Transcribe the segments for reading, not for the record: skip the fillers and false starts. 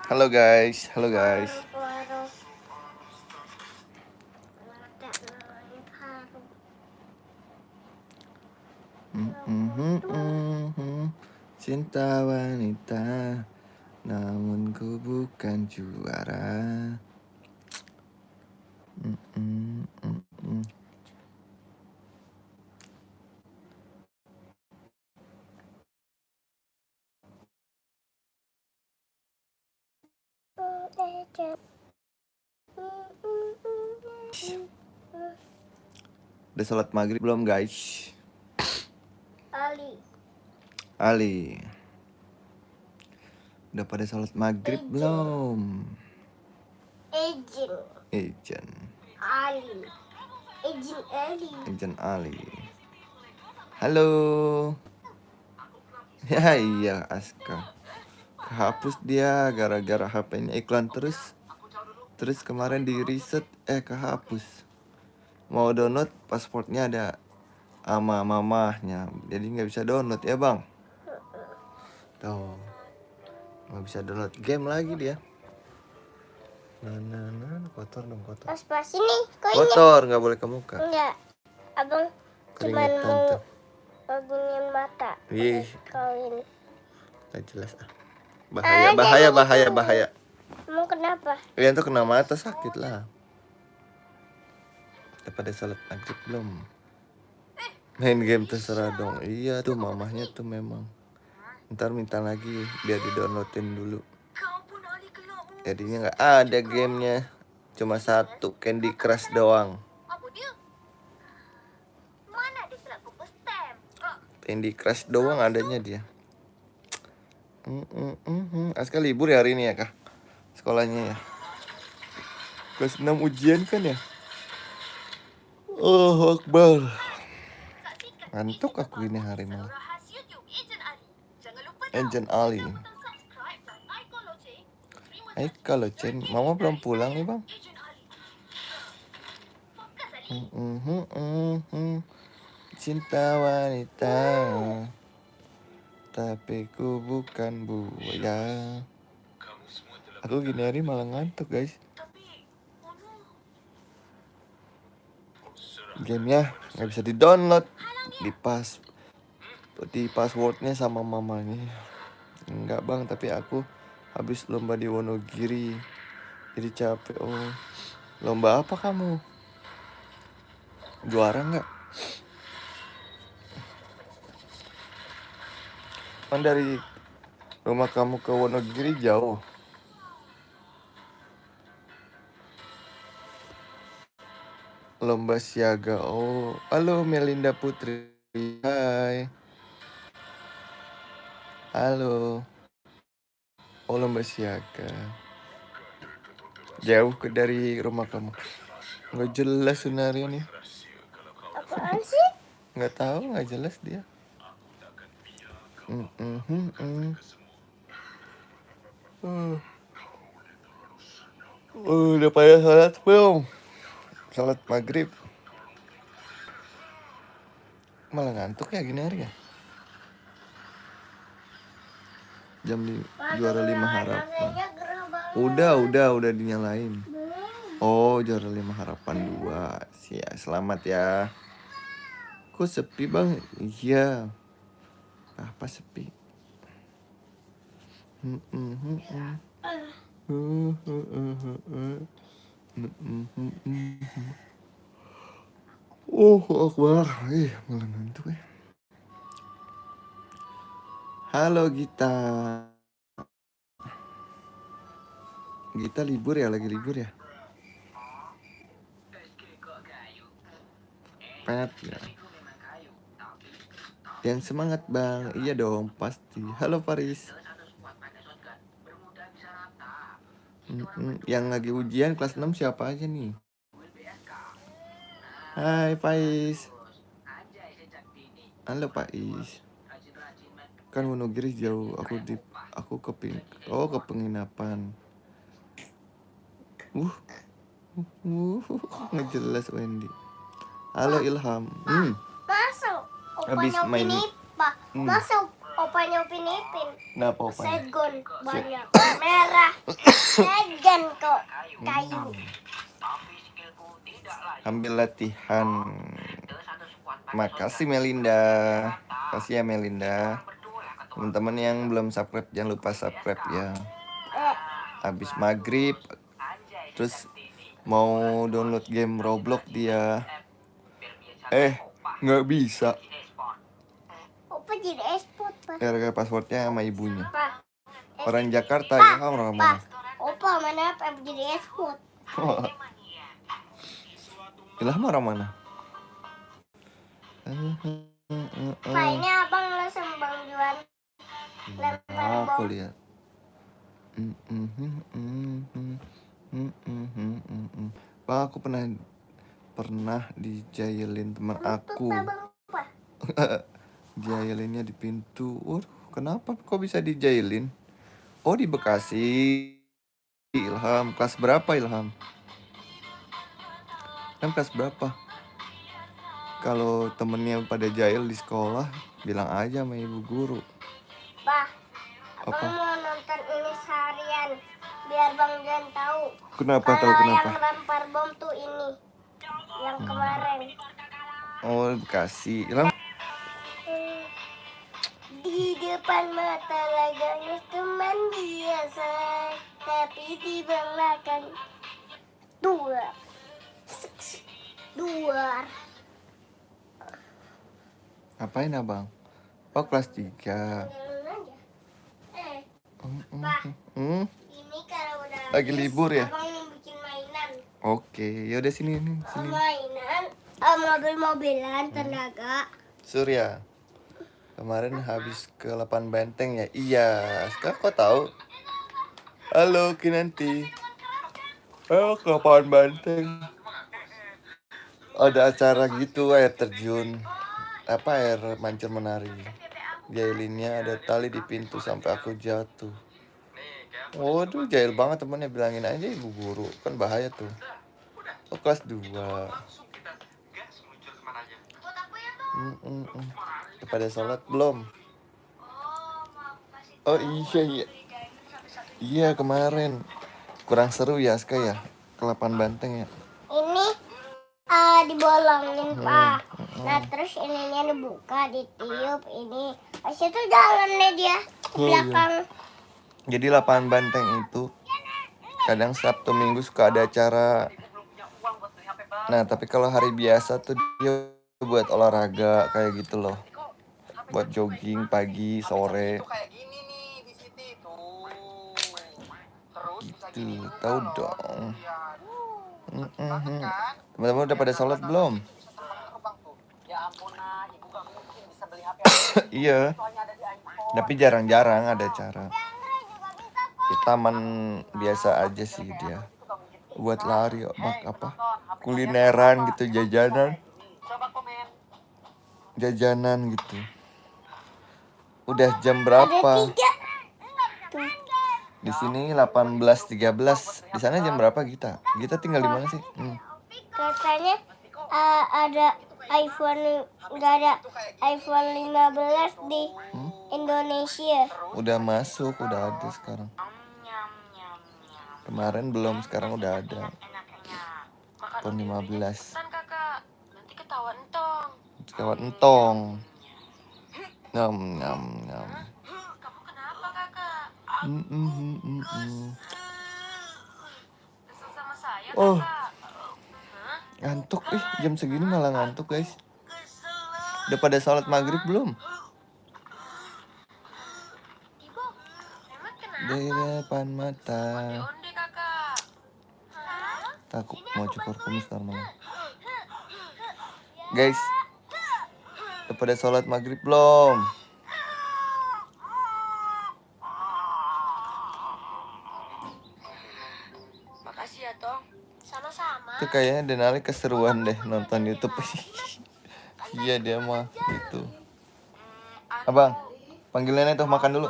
Halo guys, halo guys. Cinta wanita, namun ku bukan juara. Udah sholat maghrib belum guys? Ali. Udah pada sholat maghrib belum? Ejen Ali. Halo. Ya iya Aska. Kehapus dia gara-gara HP-nya iklan terus. Terus kemarin di reset kehapus. Mau download pasportnya ada sama mamahnya, jadi nggak bisa download ya bang. Tuh nggak bisa download game lagi dia. Nah, kotor dong, kotor. Pas ini Kotor, nggak boleh ke muka. Enggak, abang cuman mau ngagungin mata. Ih, kawin. nggak jelas ah. Bahaya. Mau kenapa? Kalian tuh kena mata sakit lah. Udah pada sholat maghrib belum? Main game terserah dong. Iya tuh mamahnya tuh memang. Ntar minta lagi biar di downloadin dulu. Jadinya nggak ada gamenya, cuma satu Candy Crush doang. Candy Crush doang adanya dia. Aska libur ya hari ini ya kak? Sekolahnya ya. Kelas 6 ujian kan ya? Oh Akbar. Ngantuk aku ini hari malam. Agent Ali. Hai kalau Chen, mama belum pulang nih bang. Cinta wanita, tapi ku bukan buaya. Aku gini hari malah ngantuk guys. Gamenya nggak bisa di download, di passwordnya sama mamanya. Enggak bang, tapi aku habis lomba di Wonogiri, jadi capek. Oh, lomba apa kamu? Juara nggak? Kan dari rumah kamu ke Wonogiri jauh. Lomba siaga. Oh, halo Melinda Putri. Hai. Halo. Oh, lomba siaga. Jauh dari rumah kamu. Nggak jelas Sunario nih. Apaan sih? Nggak tahu, nggak jelas dia. Udah pada sholat belum? Sholat maghrib. Malah ngantuk ya gini hari ya. Juara 5 harapan. Udah dinyalain. Oh, juara 5 harapan 2. Selamat ya. Kok sepi bang? Iya. Apa sepi? Oh Akbar. Malah ngantuk ya. Halo Gita. Gita libur ya, lagi libur ya? Pet ya. Yang semangat bang. Iya dong pasti. Halo Faris. Yang lagi ujian kelas 6 siapa aja nih? Hai Faiz. Halo Faiz. Kan Wonogiri jauh. Aku ke penginapan. Nggak jelas Wendy. Halo Ilham. Masuk. Habis main. Masuk. Opanya Upin Ipin. Kenapa opanya? Segon banyak. Merah. Segon kok. Kayu. Ambil latihan. Makasih Melinda. Kasih ya Melinda. Teman-teman yang belum subscribe jangan lupa subscribe ya. Habis maghrib terus mau download game Roblox dia. Nggak bisa. Opa jadi esport, Pak. Gara-gara passwordnya sama ibunya. Pak. Orang Jakarta ya, orang mana? Opa mana apa jadi esport? Ilham orang mana? Pak, ini abang lo sama Bang Juan lempar Aku bom. lihat. Bang, aku pernah dijailin teman aku. Abang apa? Jailinnya di pintu. Kenapa kok bisa dijailin? Oh, di Bekasi. Ilham, kelas berapa Ilham? Kelas berapa? Kalau temennya pada jahil di sekolah, bilang aja sama ibu guru. Pak, Apa? abang mau nonton ini seharian biar Bang Juan tahu. Kenapa tahu Kalau kenapa? yang lempar bom tuh ini yang kemarin. Oh, Bekasi. Ilham, Di depan mata laganya teman biasa, tapi di belakang dua. ngapain abang? Oh, kelas 3. Jalan aja. Ini kalau udah Lagi habis, libur ya? abang mau bikin mainan. Oke, yaudah sini. Mainan, mobil-mobilan tenaga. Surya, kemarin habis ke Lapan Banteng ya? Iya, sekarang kau tahu? Halo Kinanti. Ke Lapan Banteng. Ada acara gitu, air terjun. Air mancur menari. Jailinnya ada tali di pintu sampai aku jatuh. Waduh, jahil banget temennya, bilangin aja ibu guru. Kan bahaya tuh. Oh, kelas 2. Pada sholat belum? Oh iya. Iya kemarin. Kurang seru ya Aska ya? Ke Lapan Banteng ya? Ini dibolongin Pak. Nah terus ininya dibuka, ditiup ini. Pas itu jalan deh dia ke Oh, iya. belakang. Jadi Lapangan Banteng itu kadang Sabtu Minggu suka ada acara. Nah tapi kalau hari biasa tuh dia buat olahraga kayak gitu loh. Buat jogging pagi, sore. Gitu, tahu dong. Teman-teman udah pada sholat belum? Iya. Tapi jarang-jarang ada acara. Di taman biasa aja sih dia. Buat lari, kulineran gitu, jajanan gitu. Udah jam Ada berapa? 3. Tuh. Di sini 18.13. Di sana jam berapa Gita? Gita tinggal di mana sih? Katanya ada iPhone, nggak ada iPhone 15 di Indonesia. Udah masuk, udah ada sekarang. Kemarin belum, sekarang udah ada. iPhone 15. Nanti ketahuan entong. Ketahuan entong. Nyam. Kamu kenapa kakak? Kesel sama saya Oh. kakak? Ngantuk, jam segini malah ngantuk guys. Udah pada sholat maghrib belum? Ibu, emang kenapa? Di depan mata. Onde kakak? Takut mau cukur kumis normal. Guys, udah pada sholat maghrib belum? Makasih ya Tong. Sama-sama. Itu kayaknya Denali keseruan deh nonton YouTube. Iya dia mah gitu. Abang, panggil nenek tuh makan dulu.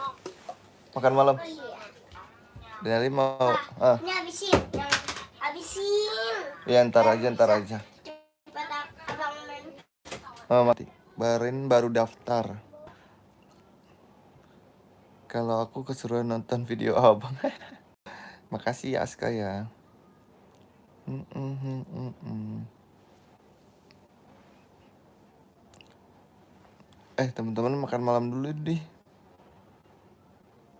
Makan malam. Denali mau. Ini habisin. Ya ntar aja. Cepat abang main. Mati. Baru daftar. Kalau aku keseruan nonton video abang. Makasih ya Aska ya. Teman-teman makan malam dulu deh.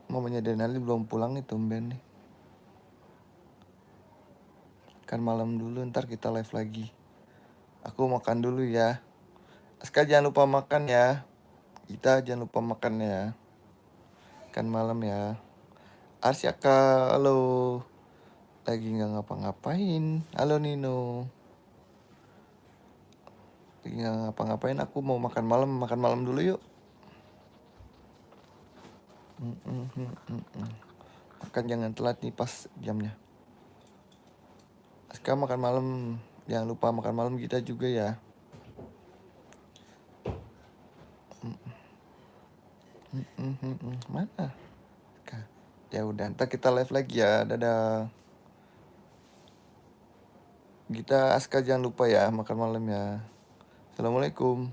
Mamanya Denali belum pulang nih, tumben nih. Makan malam dulu, ntar kita live lagi. Aku makan dulu ya. Aska jangan lupa makan ya. Kita jangan lupa makan ya. Makan malam ya. Arsyaka, halo. Lagi nggak ngapa-ngapain. Halo Nino. Lagi nggak ngapa-ngapain. Aku mau makan malam dulu yuk. Makan jangan telat nih pas jamnya. Aska makan malam. Jangan lupa makan malam kita juga ya. Mana? Ya udah, ntar kita live lagi ya. Dadah. Kita Aska jangan lupa ya makan malam ya. Assalamualaikum.